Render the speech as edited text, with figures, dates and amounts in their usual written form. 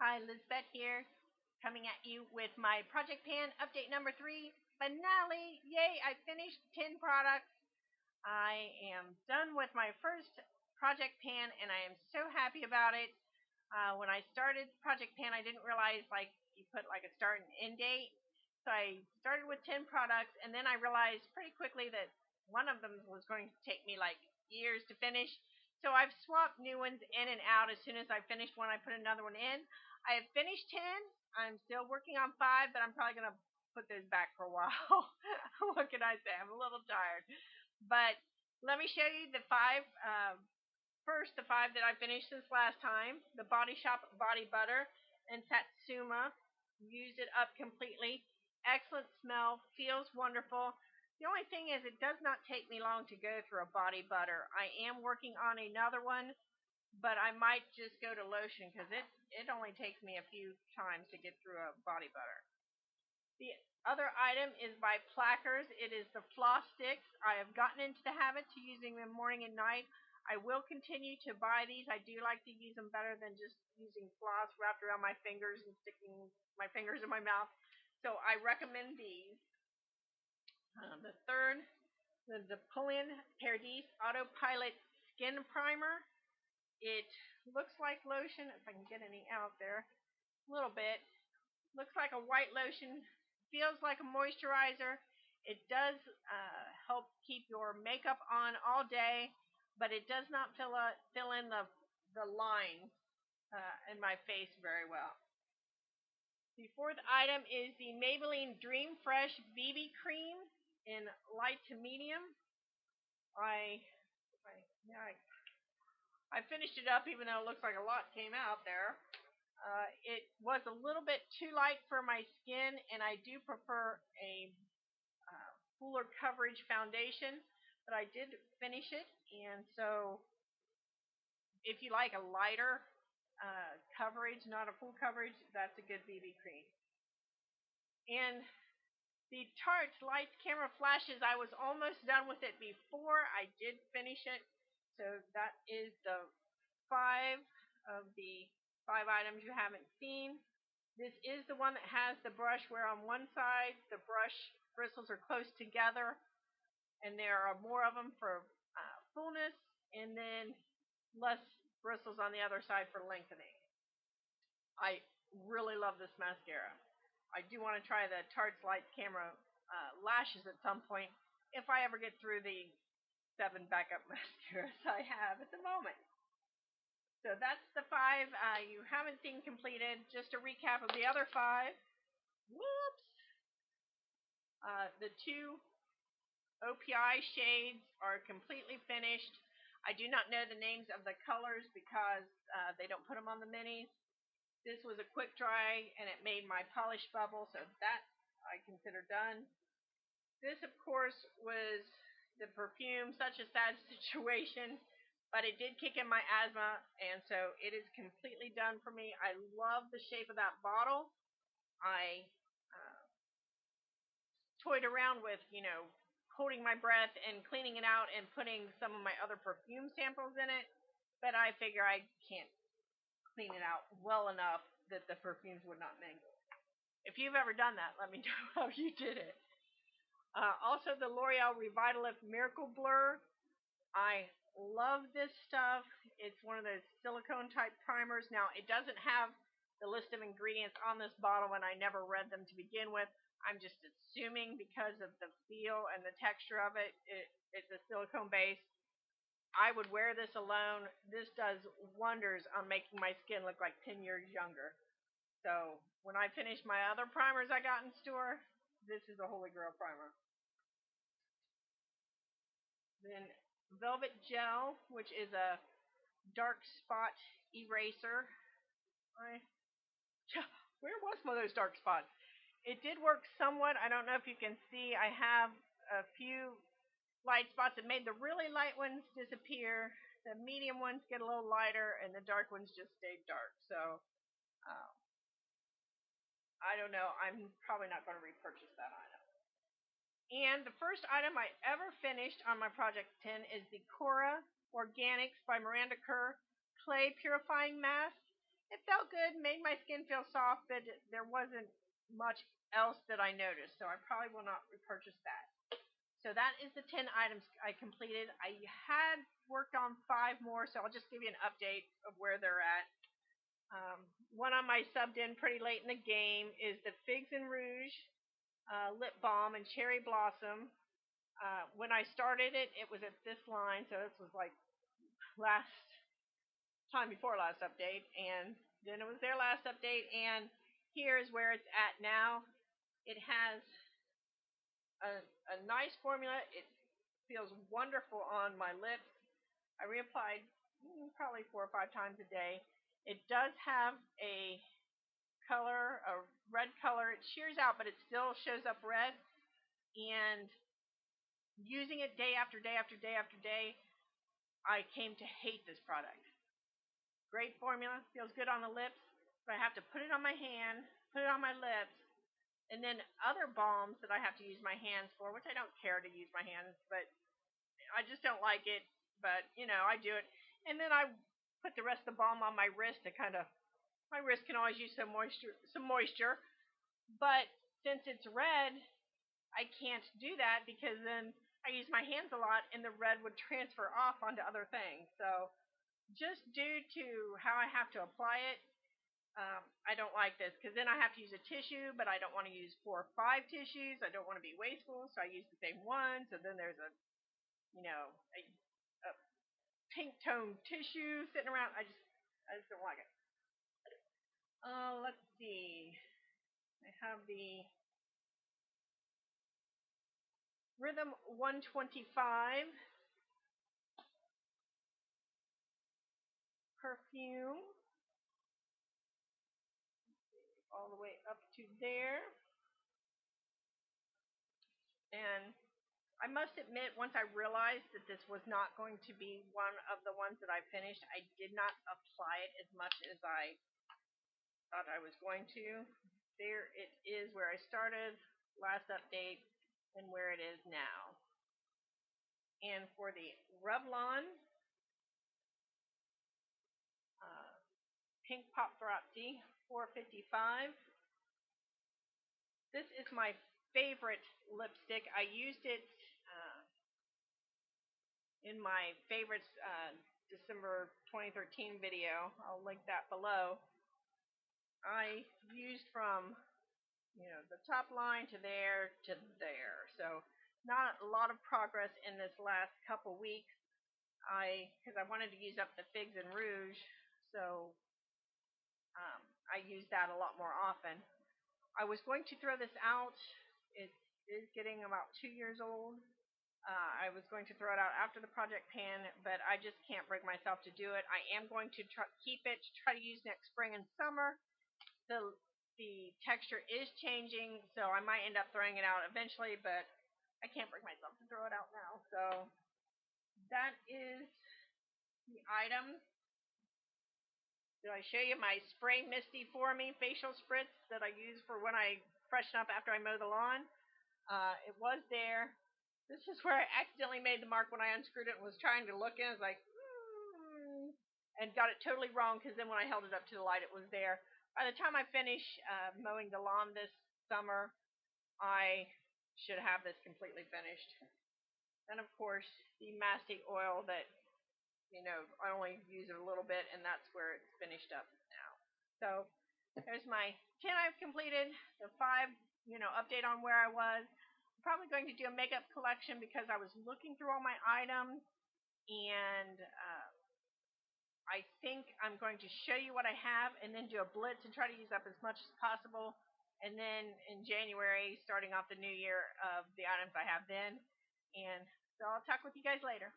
Hi, Lizbeth here, coming at you with my Project Pan update number 3 finale. Yay, I finished 10 products. I am done with my first Project Pan and I am so happy about it. When I started Project Pan, I didn't realize you put a start and end date. So I started with 10 products and then I realized pretty quickly that one of them was going to take me years to finish. So I've swapped new ones in and out. As soon as I finished one, I put another one in. I have finished 10. I'm still working on 5, but I'm probably going to put those back for a while. What can I say? I'm a little tired. But let me show you the 5. First, the 5 that I finished this last time. The Body Shop Body Butter and Satsuma. Used it up completely. Excellent smell. Feels wonderful. The only thing is it does not take me long to go through a body butter. I am working on another one, but I might just go to lotion because it only takes me a few times to get through a body butter. The other item is by Plackers. It is the floss sticks. I have gotten into the habit to using them morning and night. I will continue to buy these. I do like to use them better than just using floss wrapped around my fingers and sticking my fingers in my mouth. So I recommend these. The third, the Napoleon Paradise Autopilot Skin Primer. It looks like lotion, if I can get any out there, a little bit. Looks like a white lotion, feels like a moisturizer. It does help keep your makeup on all day, but it does not fill in the lines in my face very well. The fourth item is the Maybelline Dream Fresh BB Cream in light to medium. I finished it up even though it looks like a lot came out there. It was a little bit too light for my skin, and I do prefer a fuller coverage foundation, but I did finish it, and so if you like a lighter coverage, not a full coverage, that's a good BB cream. And the Tarte Lights Camera Flashes, I was almost done with it before I did finish it, so that is the 5 of the 5 items you haven't seen. This is the one that has the brush where on one side the brush bristles are close together and there are more of them for fullness and then less bristles on the other side for lengthening. I really love this mascara. I do want to try the Tarte Lights Camera lashes at some point if I ever get through the 7 backup mascaras I have at the moment. So that's the 5 you haven't seen completed. Just a recap of the other 5. Whoops! The 2 OPI shades are completely finished. I do not know the names of the colors because they don't put them on the minis. This was a quick dry and it made my polish bubble, so that I consider done. This, of course, was the perfume. Such a sad situation. But it did kick in my asthma, and so it is completely done for me. I love the shape of that bottle. I toyed around with, holding my breath and cleaning it out and putting some of my other perfume samples in it, but I figure I can't clean it out well enough that the perfumes would not mingle. If you've ever done that, let me know how you did it. Also, the L'Oreal Revitalift Miracle Blur. I love this stuff. It's one of those silicone type primers. Now, it doesn't have the list of ingredients on this bottle, and I never read them to begin with. I'm just assuming because of the feel and the texture of it, it's a silicone base. I would wear this alone. This does wonders on making my skin look like 10 years younger. So, when I finish my other primers I got in store, this is a holy grail primer. Then Velvet Gel, which is a dark spot eraser. Where was one of those dark spots? It did work somewhat. I don't know if you can see. I have a few light spots that made the really light ones disappear. The medium ones get a little lighter, and the dark ones just stayed dark. So, I don't know. I'm probably not going to repurchase that item. And the first item I ever finished on my Project 10 is the Cora Organics by Miranda Kerr Clay Purifying Mask. It felt good, made my skin feel soft, but there wasn't much else that I noticed, so I probably will not repurchase that. So that is the 10 items I completed. I had worked on 5 more, so I'll just give you an update of where they're at. One on my subbed in pretty late in the game is the Figs and Rouge Lip Balm and Cherry Blossom. When I started it, it was at this line, so this was like last time before last update, and then it was their last update, and here is where it's at now. It has a nice formula. It feels wonderful on my lips. I reapplied probably 4 or 5 times a day. It does have a color, a red color. It shears out, but it still shows up red. And using it day after day after day after day, I came to hate this product. Great formula, feels good on the lips, but I have to put it on my hand, put it on my lips, and then other balms that I have to use my hands for, which I don't care to use my hands, but I just don't like it. But, I do it. And then I put the rest of the balm on my wrist to kind of, my wrist can always use some moisture. But since it's red, I can't do that because then I use my hands a lot and the red would transfer off onto other things. So just due to how I have to apply it, I don't like this because then I have to use a tissue, but I don't want to use 4 or 5 tissues. I don't want to be wasteful, so I use the same one. So then there's a pink tone tissue sitting around. I just don't like it. Let's see. I have the Rhythm 125 perfume all the way up to there. And I must admit, once I realized that this was not going to be one of the ones that I finished, I did not apply it as much as I thought I was going to. There it is where I started last update and where it is now. And for the Revlon Pink Paparazzi 455, this is my favorite lipstick. I used it in my favorites December 2013 video. I'll link that below. I used from the top line to there. So not a lot of progress in this last couple weeks. Because I wanted to use up the Figs and Rouge, so I use that a lot more often. I was going to throw this out. It is getting about 2 years old. I was going to throw it out after the project pan, but I just can't bring myself to do it. I am going to keep it to try to use next spring and summer. The texture is changing, so I might end up throwing it out eventually, but I can't bring myself to throw it out now. So that is the items. Did I show you my Spray Misty For Me facial spritz that I use for when I freshen up after I mow the lawn? It was there. This is where I accidentally made the mark when I unscrewed it and was trying to look in. I was like, and got it totally wrong because then when I held it up to the light, it was there. By the time I finish mowing the lawn this summer, I should have this completely finished. And of course, the mastic oil that I only use it a little bit, and that's where it's finished up now. So there's my 10 I've completed, the 5 update on where I was. Probably going to do a makeup collection because I was looking through all my items, and I think I'm going to show you what I have and then do a blitz and try to use up as much as possible, and then in January, starting off the new year, of the items I have then. And so I'll talk with you guys later.